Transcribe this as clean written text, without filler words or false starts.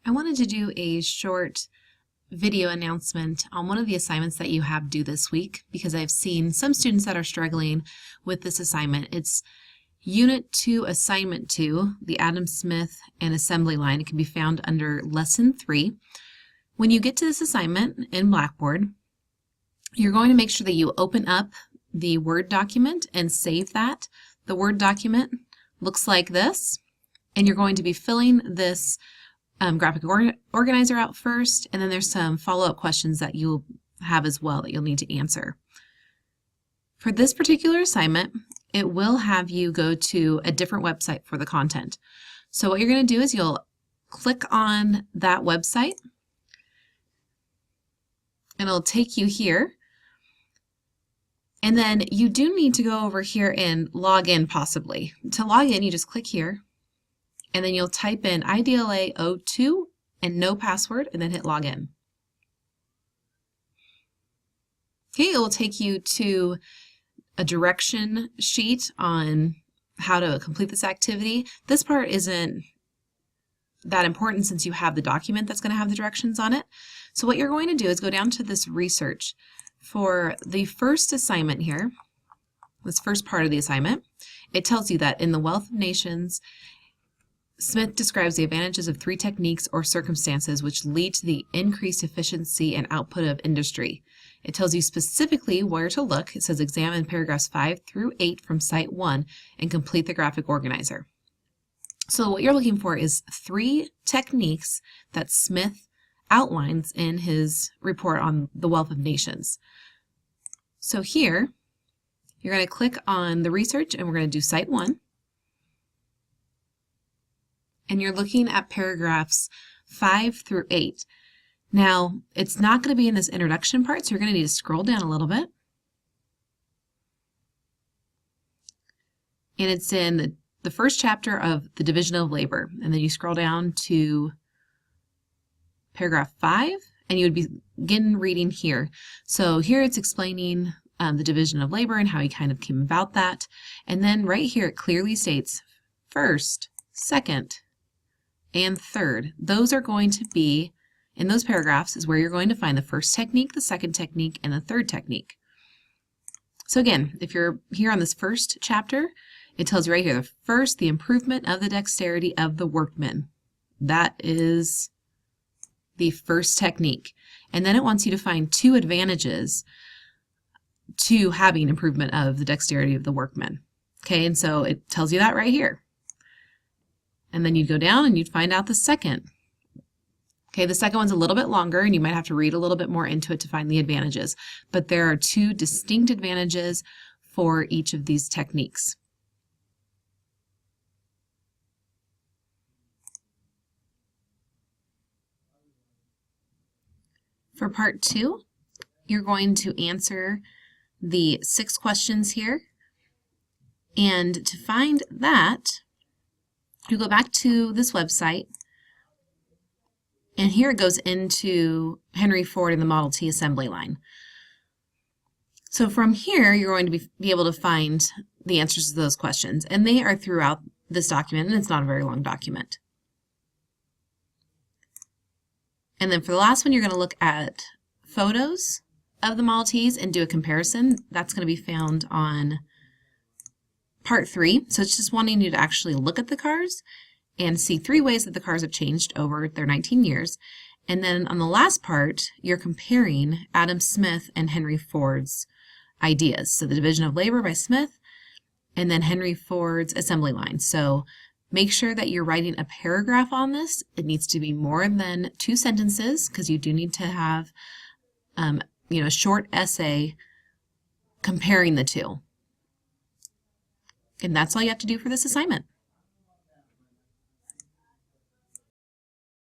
I wanted to do a short video announcement on one of the assignments that you have due this week because I've seen some students that are struggling with this assignment. It's Unit 2, Assignment 2, the Adam Smith and Assembly Line. It can be found under Lesson 3. When you get to this assignment in Blackboard, you're going to make sure that you open up the Word document and save that. The Word document looks like this, and you're going to be filling this graphic organizer out first, and then there's some follow-up questions that you'll have as well that you'll need to answer. For this particular assignment, it will have you go to a different website for the content. So what you're going to do is you'll click on that website, and it'll take you here. And then you do need to go over here and log in possibly. To log in, you just click here, and then you'll type in U2A2 and no password, and then hit login. Okay, it will take you to a direction sheet on how to complete this activity. This part isn't that important since you have the document that's going to have the directions on it. So what you're going to do is go down to this research. For the first assignment here, this first part of the assignment, it tells you that in The Wealth of Nations, Smith describes the advantages of 3 techniques or circumstances which lead to the increased efficiency and output of industry. It tells you specifically where to look. It says examine paragraphs 5 through 8 from Site 1 and complete the graphic organizer. So what you're looking for is 3 techniques that Smith outlines in his report on the Wealth of Nations. So here, you're going to click on the research and we're going to do Site 1. And you're looking at paragraphs 5 through 8. Now, it's not going to be in this introduction part, so you're going to need to scroll down a little bit. And it's in the first chapter of the Division of Labor. And then you scroll down to paragraph 5, and you would begin reading here. So here it's explaining the division of labor and how he kind of came about that. And then right here it clearly states first, second, and third. Those are going to be, in those paragraphs, is where you're going to find the first technique, the second technique, and the third technique. So again, if you're here on this first chapter, it tells you right here, the first, the improvement of the dexterity of the workman. That is the first technique. And then it wants you to find 2 advantages to having improvement of the dexterity of the workman. Okay, and so it tells you that right here. And then you'd go down and you'd find out the second. Okay, the second one's a little bit longer and you might have to read a little bit more into it to find the advantages. But there are 2 distinct advantages for each of these techniques. For part 2, you're going to answer the 6 questions here. And to find that, you go back to this website, and here it goes into Henry Ford and the Model T assembly line. So from here, you're going to be able to find the answers to those questions, and they are throughout this document, and it's not a very long document. And then for the last one, you're going to look at photos of the Model Ts and do a comparison. That's going to be found on part 3. So it's just wanting you to actually look at the cars and see 3 ways that the cars have changed over their 19 years. And then on the last part, you're comparing Adam Smith and Henry Ford's ideas. So the division of labor by Smith, and then Henry Ford's assembly line. So make sure that you're writing a paragraph on this. It needs to be more than 2 sentences because you do need to have a short essay comparing the 2. And that's all you have to do for this assignment.